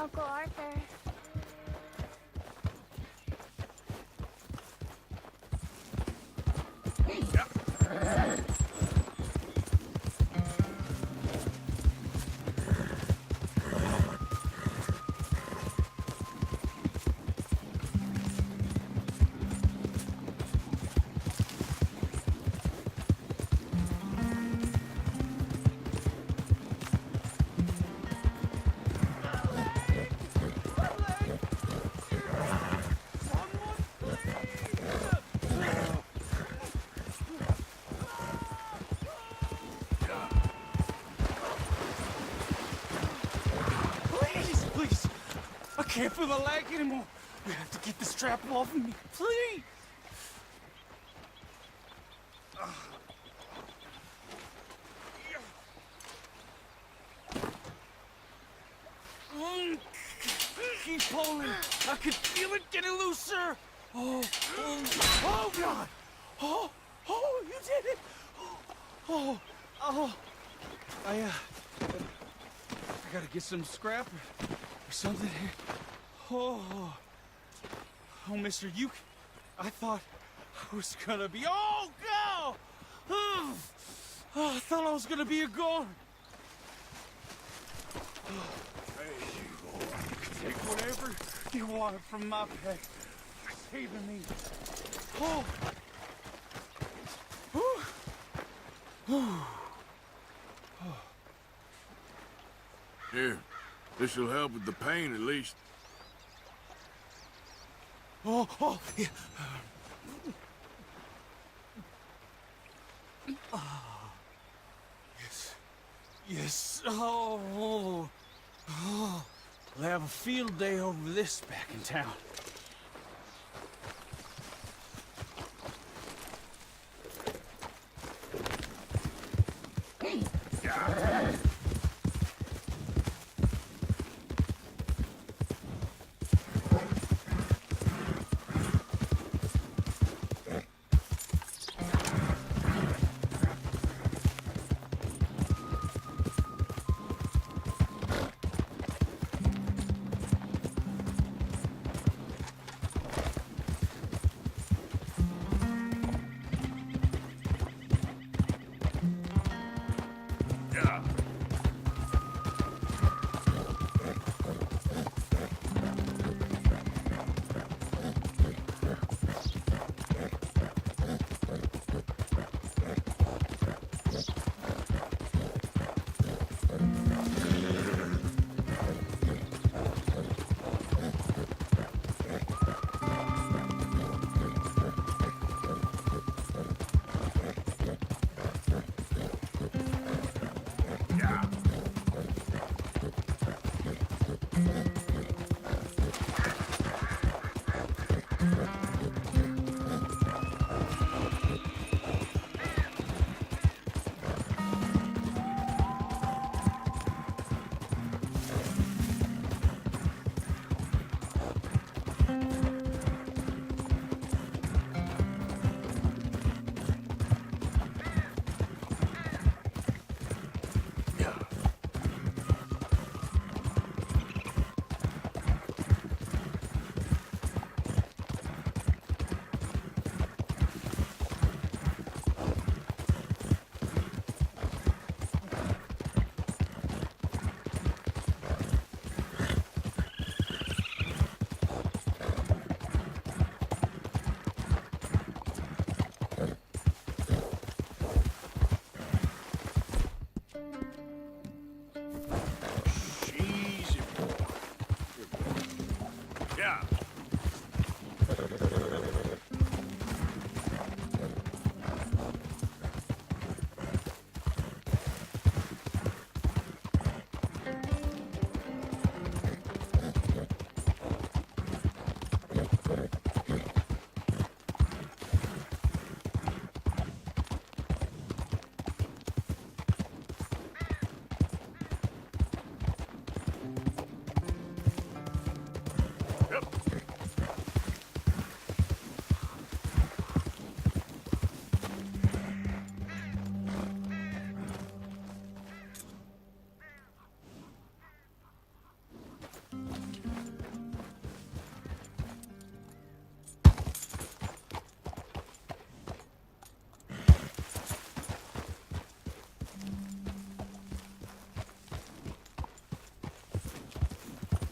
Uncle Arthur. Please! I can't feel my leg anymore. You have to get this strap off of me, please! Keep pulling. I can feel it getting looser. Oh God! Oh, you did it! I gotta get some scrap or something here. Oh, mister, I thought I was gonna be, oh, God! I thought I was gonna be a goner. There you go. You can take whatever you want from my pet for saving me. Here, this'll help with the pain at least. Yeah. Yes. I'll have a field day over this back in town.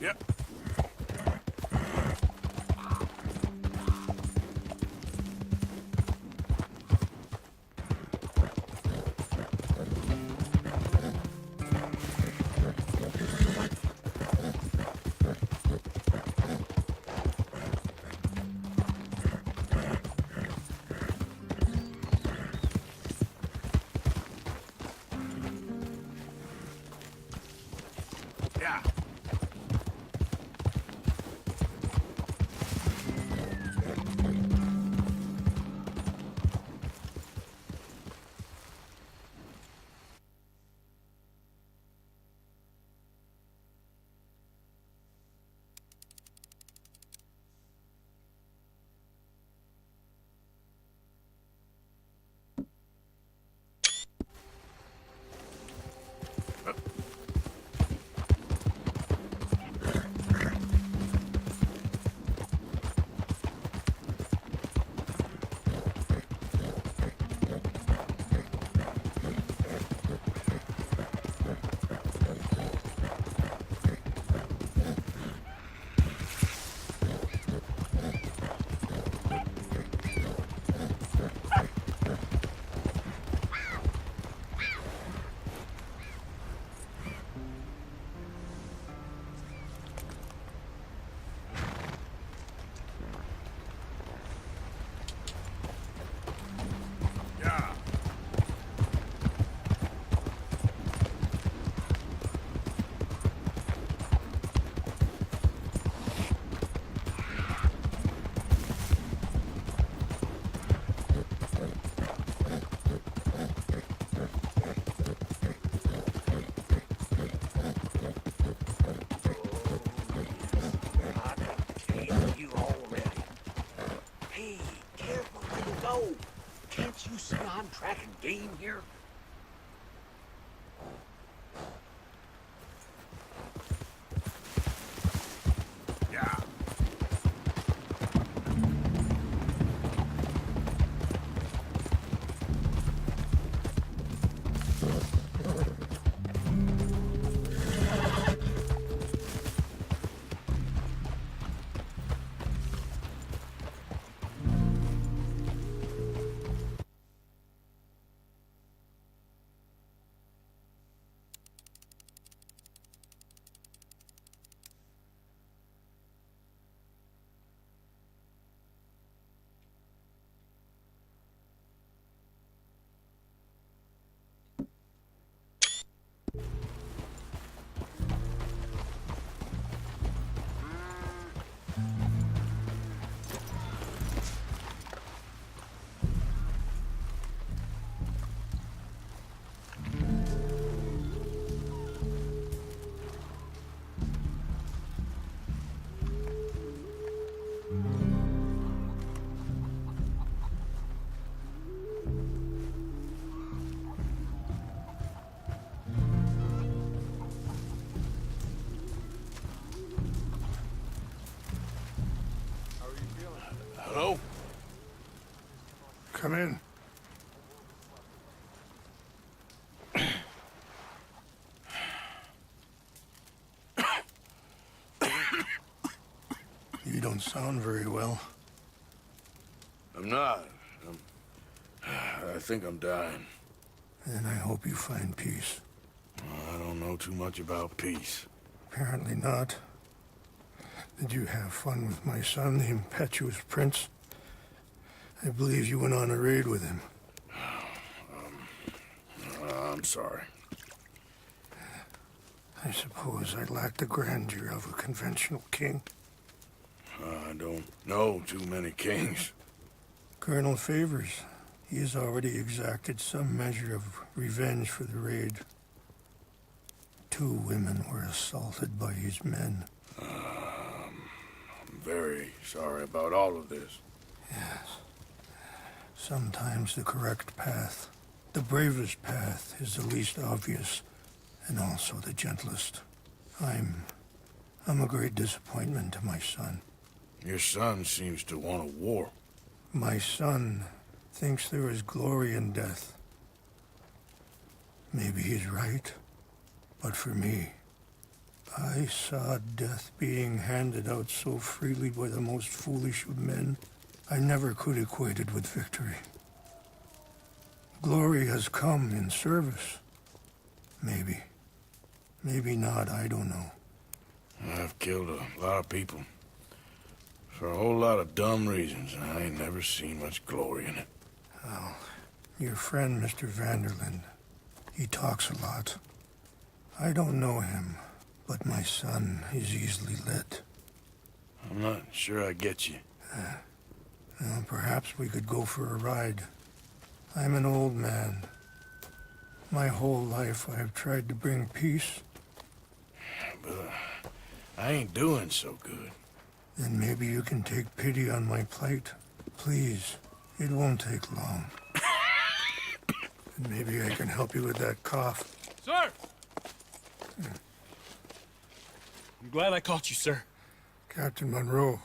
Yep. Yeah. Yeah. You already. Hey, careful, little go. Can't you see I'm tracking game here? Yeah. Hello? Come in. You don't sound very well. I'm not. I think I'm dying. And I hope you find peace. I don't know too much about peace. Apparently not. Did you have fun with my son, the impetuous prince? I believe you went on a raid with him. I'm sorry. I suppose I lack the grandeur of a conventional king. I don't know too many kings. Colonel Favors, he has already exacted some measure of revenge for the raid. 2 women were assaulted by his men. I'm very sorry about all of this. Yes. Sometimes the correct path, the bravest path, is the least obvious and also the gentlest. I'm a great disappointment to my son. Your son seems to want a war. My son thinks there is glory in death. Maybe he's right, but for me, I saw death being handed out so freely by the most foolish of men. I never could equate it with victory. Glory has come in service. Maybe. Maybe not, I don't know. I've killed a lot of people. For a whole lot of dumb reasons, and I ain't never seen much glory in it. Well, your friend, Mr. Vanderlyn, he talks a lot. I don't know him, but my son is easily led. I'm not sure I get you. Well, perhaps we could go for a ride. I'm an old man. My whole life I've tried to bring peace. But I ain't doing so good. Then maybe you can take pity on my plight. Please, it won't take long. And maybe I can help you with that cough. Sir! I'm glad I caught you, sir. Captain Monroe,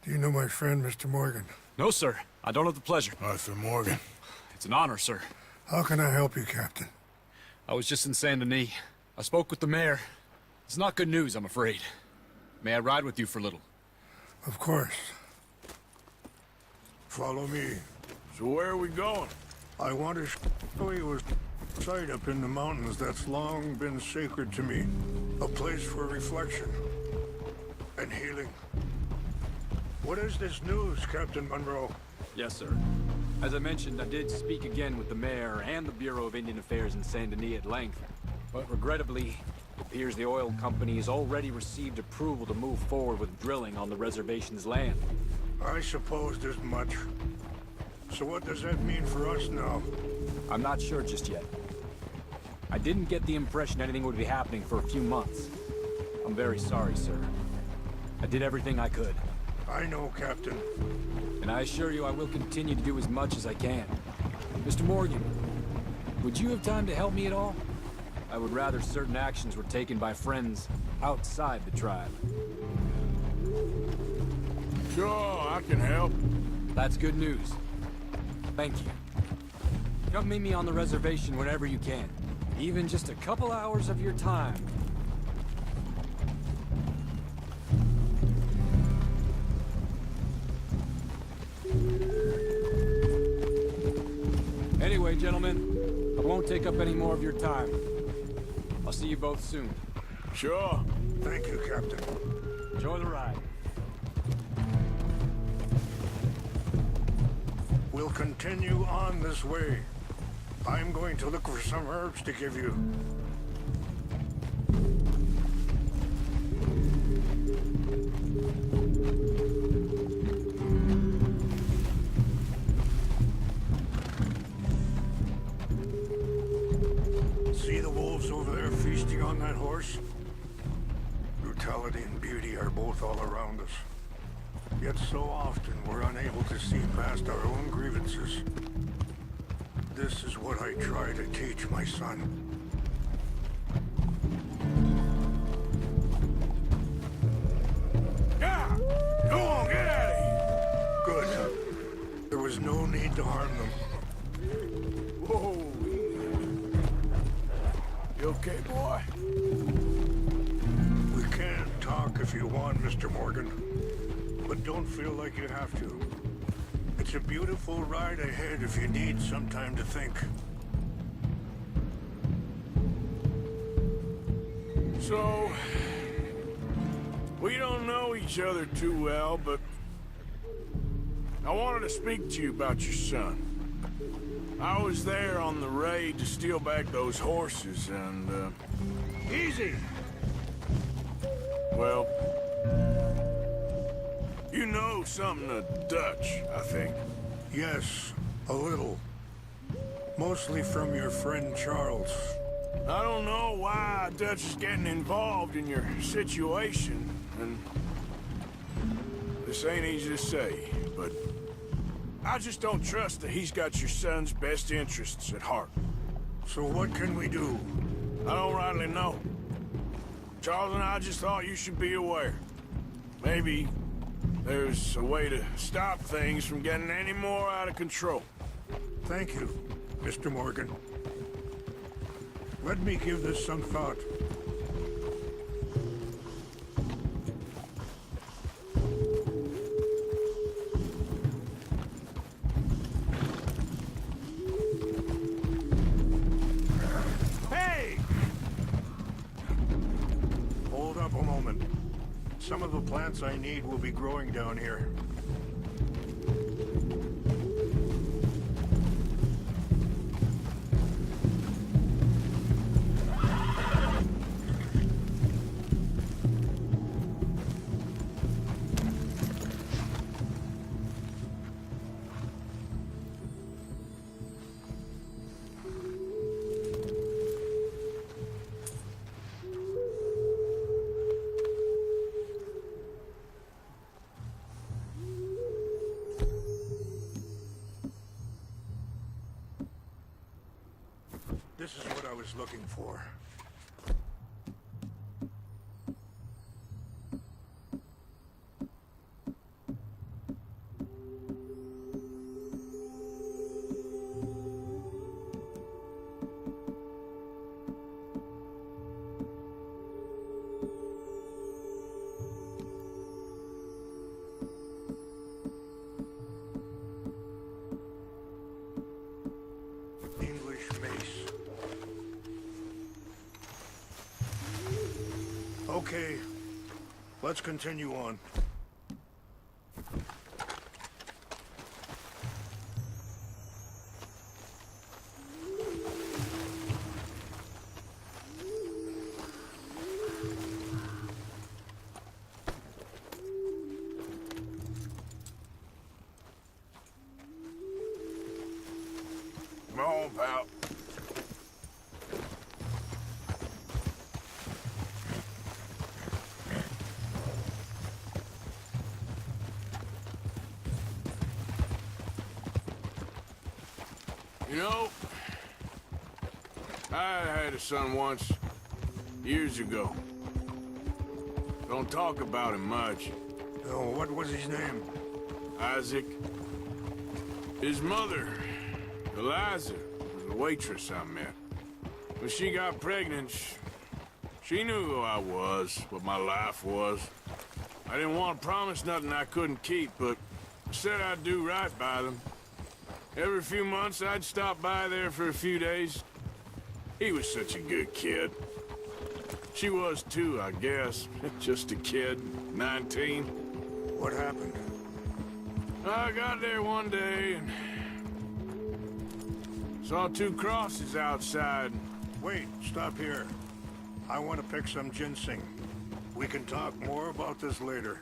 do you know my friend, Mr. Morgan? No, sir. I don't have the pleasure. Arthur Morgan. It's an honor, sir. How can I help you, Captain? I was just in Saint Denis. I spoke with the mayor. It's not good news, I'm afraid. May I ride with you for a little? Of course. Follow me. So where are we going? I want to show you a site up in the mountains that's long been sacred to me. A place for reflection and healing. What is this news, Captain Monroe? Yes, sir. As I mentioned, I did speak again with the mayor and the Bureau of Indian Affairs in Saint Denis at length. But regrettably, it appears the oil company has already received approval to move forward with drilling on the reservation's land. I supposed as much. So what does that mean for us now? I'm not sure just yet. I didn't get the impression anything would be happening for a few months. I'm very sorry, sir. I did everything I could. I know, Captain. And I assure you I will continue to do as much as I can. Mr. Morgan, would you have time to help me at all? I would rather certain actions were taken by friends outside the tribe. Sure, I can help. That's good news. Thank you. Come meet me on the reservation whenever you can. Even just a couple hours of your time. Anyway, gentlemen, I won't take up any more of your time. I'll see you both soon. Sure. Thank you, Captain. Enjoy the ride. We'll continue on this way. I'm going to look for some herbs to give you. See the wolves over there feasting on that horse? Brutality and beauty are both all around us. Yet so often we're unable to see past our own grievances. This is what I try to teach my son. Yeah! Go on, get out of here! Good. There was no need to harm them. Whoa! You okay, boy? We can talk if you want, Mr. Morgan. But don't feel like you have to. It's a beautiful ride ahead if you need some time to think. So, we don't know each other too well, but I wanted to speak to you about your son. I was there on the raid to steal back those horses, and, Easy! well, you know something of Dutch, I think. Yes, a little. Mostly from your friend Charles. I don't know why Dutch is getting involved in your situation, and this ain't easy to say, but I just don't trust that he's got your son's best interests at heart. So what can we do? I don't rightly know. Charles and I just thought you should be aware. Maybe there's a way to stop things from getting any more out of control. Thank you, Mr. Morgan. Let me give this some thought. Some of the plants I need will be growing down here. This is what I was looking for. English mace. Okay, let's continue on. Come on, pal. You know, I had a son once, years ago. Don't talk about him much. Oh, what was his name? Isaac. His mother, Eliza, was a waitress I met. When she got pregnant, she knew who I was, what my life was. I didn't want to promise nothing I couldn't keep, but I said I'd do right by them. Every few months, I'd stop by there for a few days. He was such a good kid. She was too, I guess. Just a kid, 19. What happened? I got there one day and saw two crosses outside. Wait, stop here. I want to pick some ginseng. We can talk more about this later.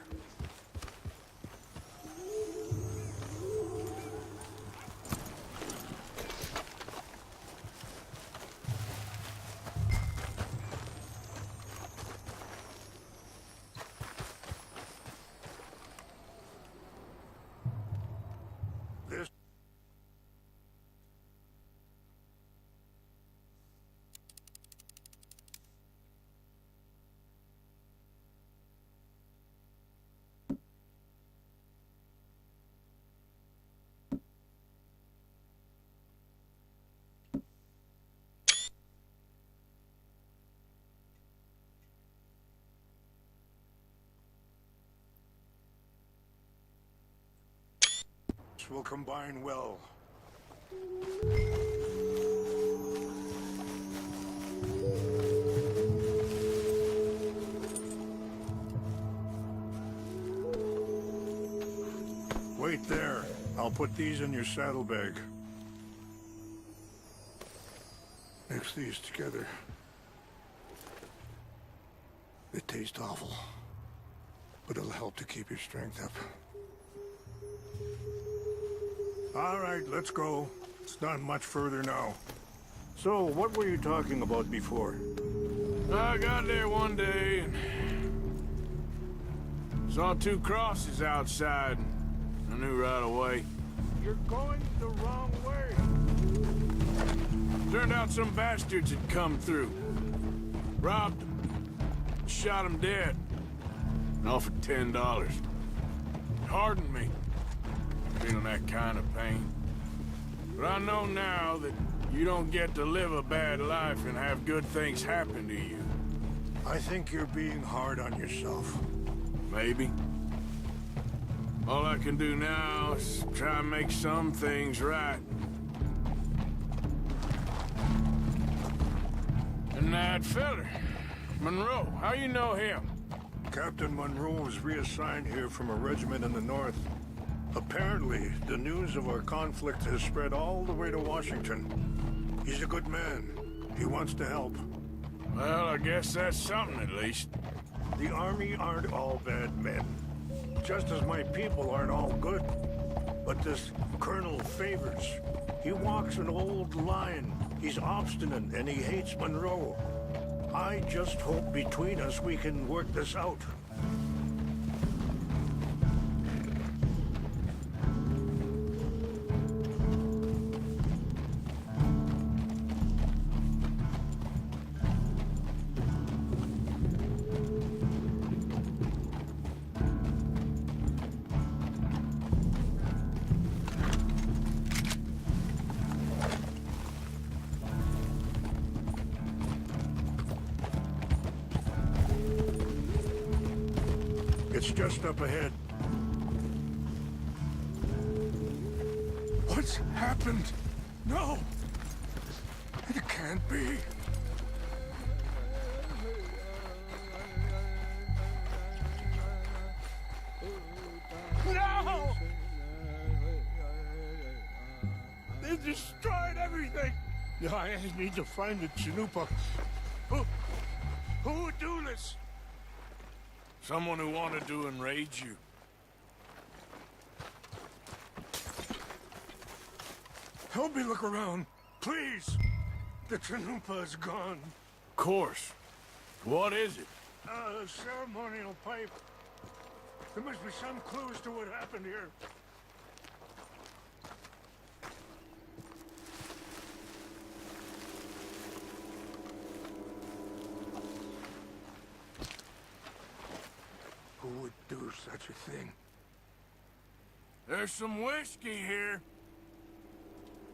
This will combine well. Wait there. I'll put these in your saddlebag. Mix these together. They taste awful, but it'll help to keep your strength up. All right, let's go. It's not much further now. So, what were you talking about before? I got there one day and saw two crosses outside. I knew right away. You're going the wrong way. Turned out some bastards had come through. Robbed them. Shot them dead. And offered $10. It hardened me. Feeling that kind of pain. But I know now that you don't get to live a bad life and have good things happen to you. I think you're being hard on yourself. Maybe. All I can do now is try and make some things right. And that feller, Monroe, how you know him? Captain Monroe was reassigned here from a regiment in the north. Apparently, the news of our conflict has spread all the way to Washington. He's a good man. He wants to help. Well, I guess that's something at least. The Army aren't all bad men. Just as my people aren't all good. But this Colonel Favors, he walks an old line. He's obstinate and he hates Monroe. I just hope between us we can work this out. It's just up ahead. What's happened? No! It can't be. No! They destroyed everything! I need to find the Chanupa. Who would do this? Someone who wanted to enrage you. Help me look around, please. The Chanupa is gone. Of course. What is it? A ceremonial pipe. There must be some clues to what happened here. Who would do such a thing? There's some whiskey here.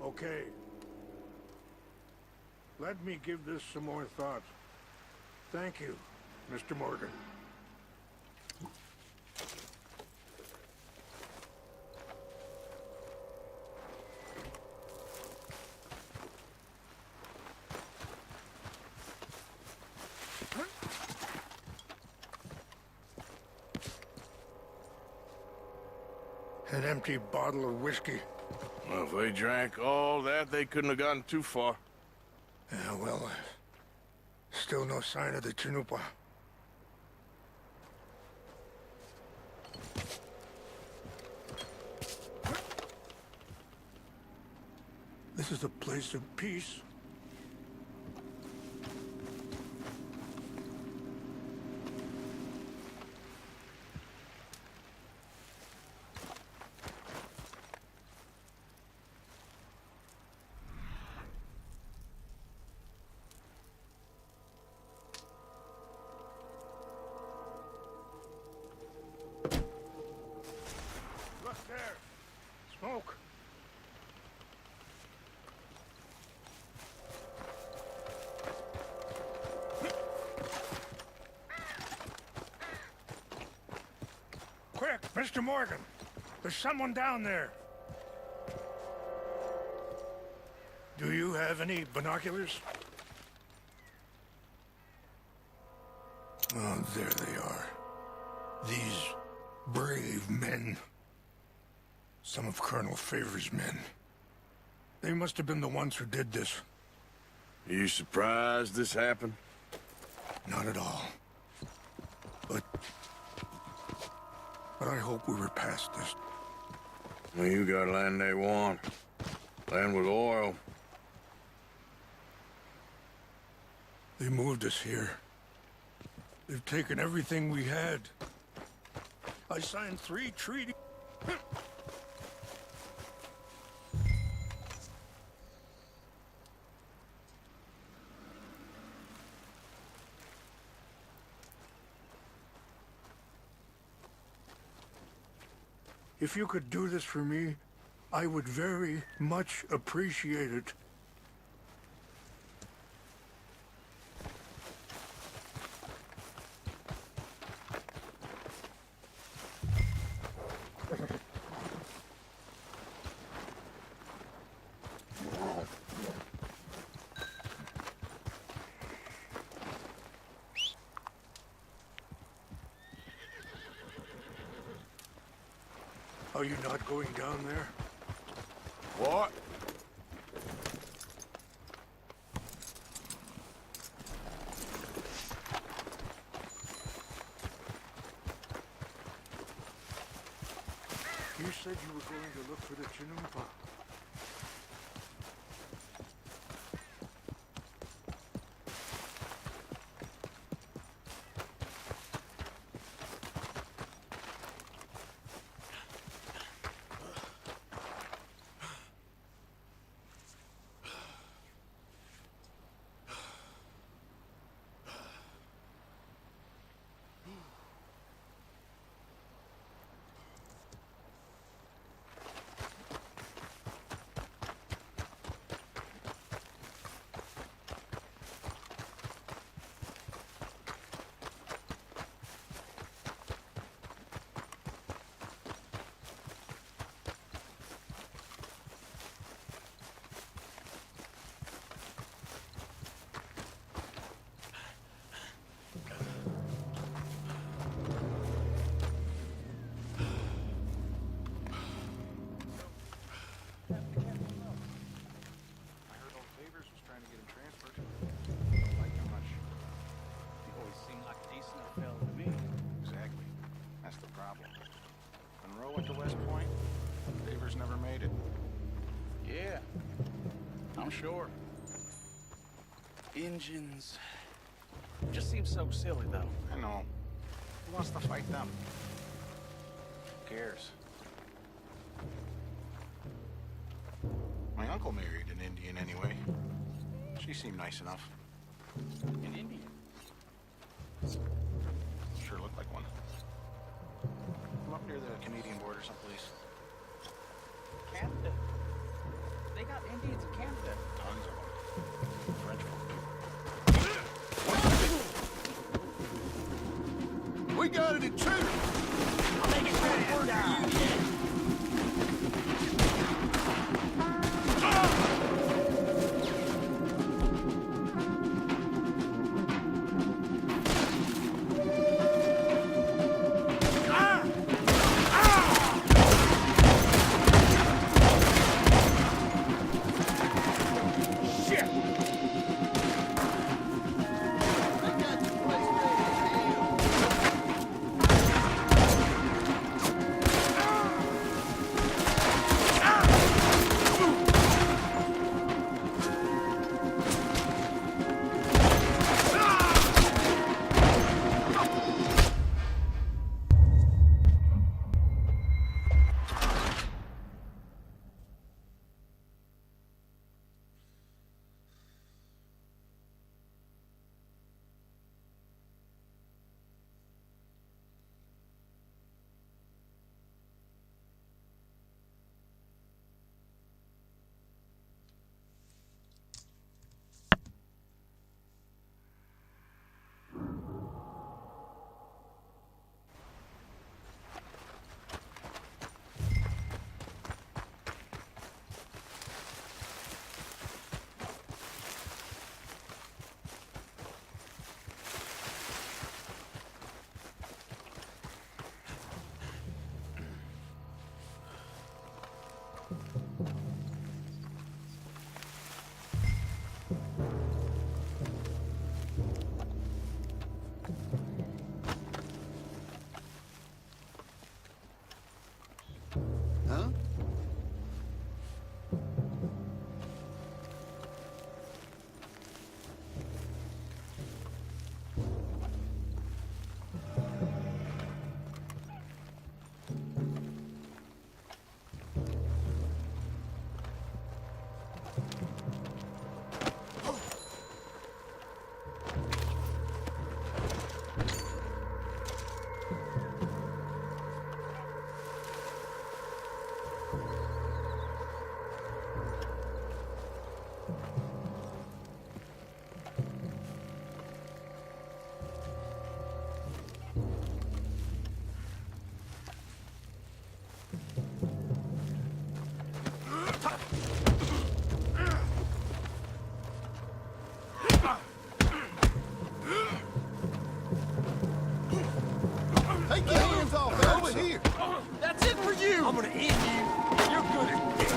Okay. Let me give this some more thought. Thank you, Mr. Morgan. An empty bottle of whiskey. Well, if they drank all that, they couldn't have gotten too far. Yeah, well, still no sign of the Chanupa. This is a place of peace. Look there. Smoke. Quick, Mr. Morgan. There's someone down there. Do you have any binoculars? Oh, there they are. These brave men. Some of Colonel Favors' men. They must have been the ones who did this. Are you surprised this happened? Not at all. But I hope we were past this. Well, you got land they want. Land with oil. They moved us here. They've taken everything we had. I signed 3 treaties. If you could do this for me, I would very much appreciate it. Are you not going down there? What? You said you were going to look for the Chinumpa. Sure. Engines. Just seems so silly, though. I know. Who wants to fight them? Who cares? My uncle married an Indian anyway. She seemed nice enough. An Indian? Sure looked like one. I'm up near the Canadian border someplace. Canada. They got Indians in Canada. Tons of them. French folk. We got an intruder! I'll make it fast now. Take your hands off, over here! That's it for you! I'm gonna end you. You're good at this.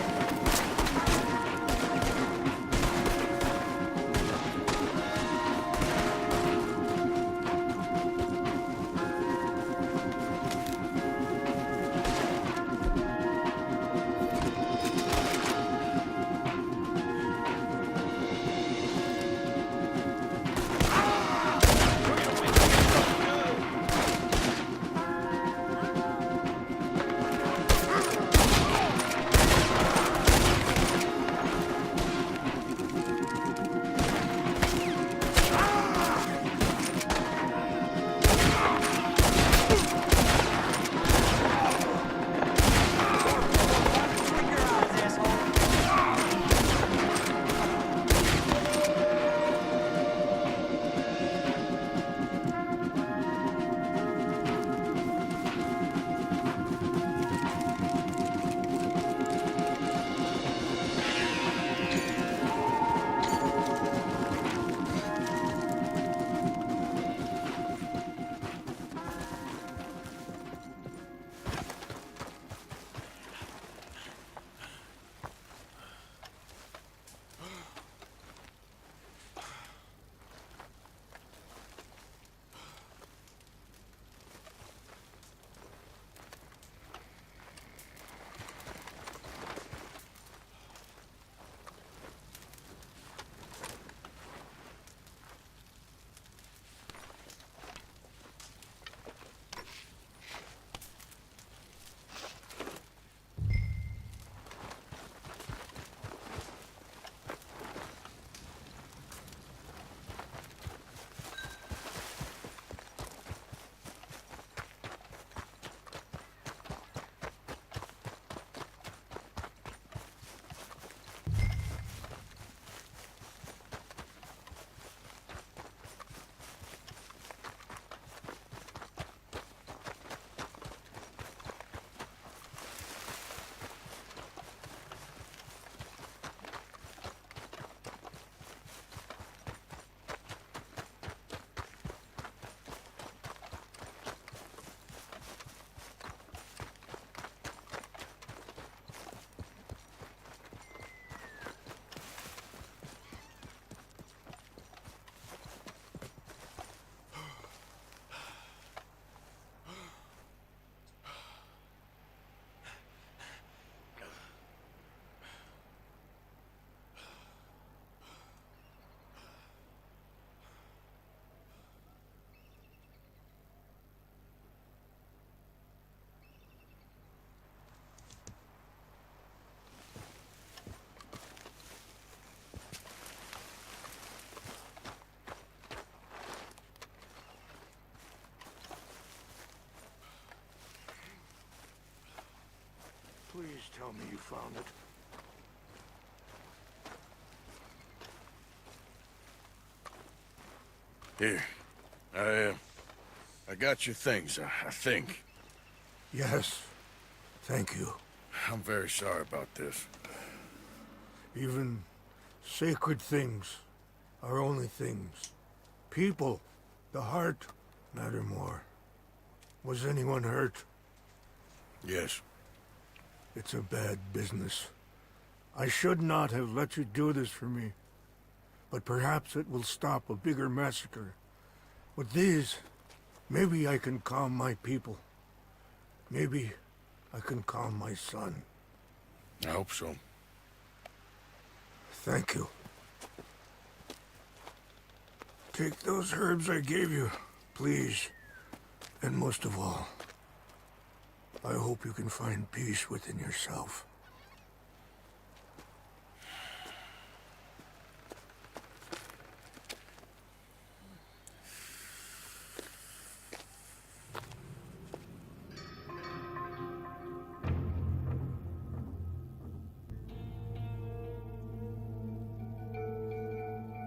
Please tell me you found it. Here. I got your things, I think. Yes. Thank you. I'm very sorry about this. Even sacred things are only things. People, the heart, matter more. Was anyone hurt? Yes. It's a bad business. I should not have let you do this for me. But perhaps it will stop a bigger massacre. With these, maybe I can calm my people. Maybe I can calm my son. I hope so. Thank you. Take those herbs I gave you, please. And most of all, I hope you can find peace within yourself.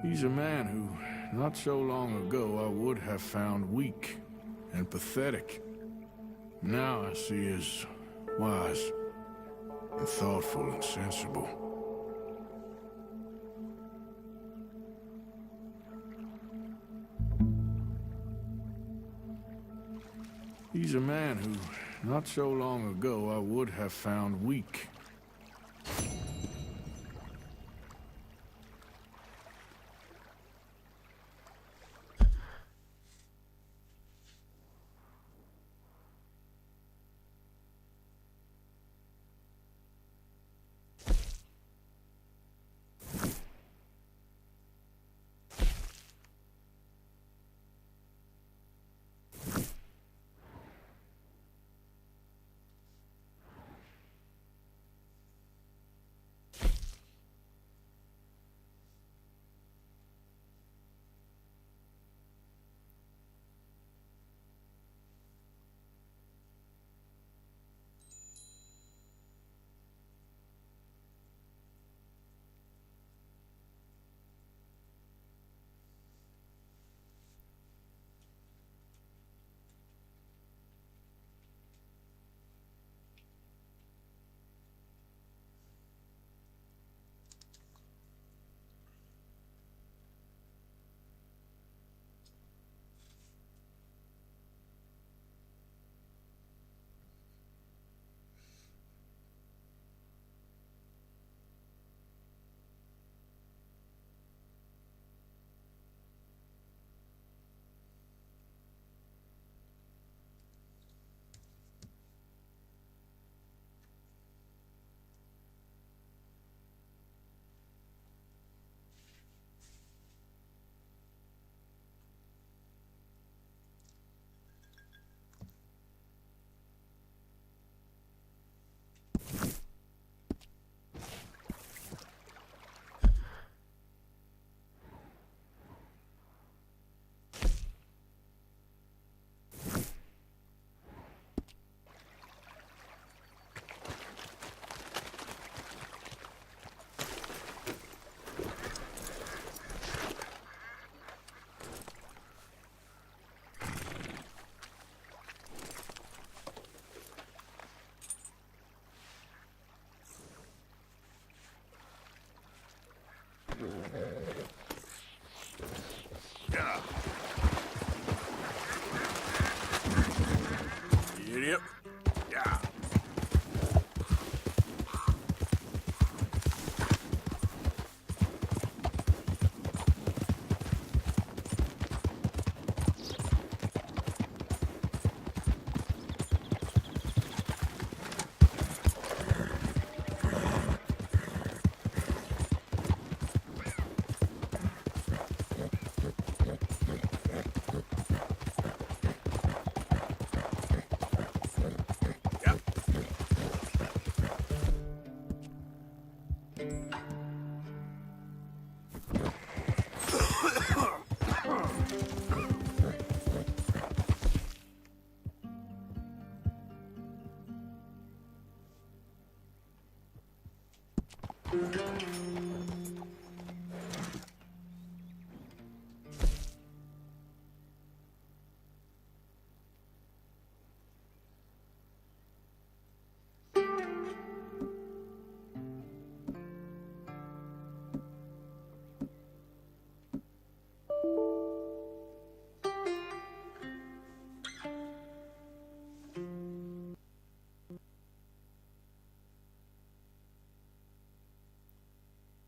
He's a man who, not so long ago, I would have found weak and pathetic. Now I see as wise and thoughtful and sensible. He's a man who, Not so long ago, I would have found weak. Yep. Yeah.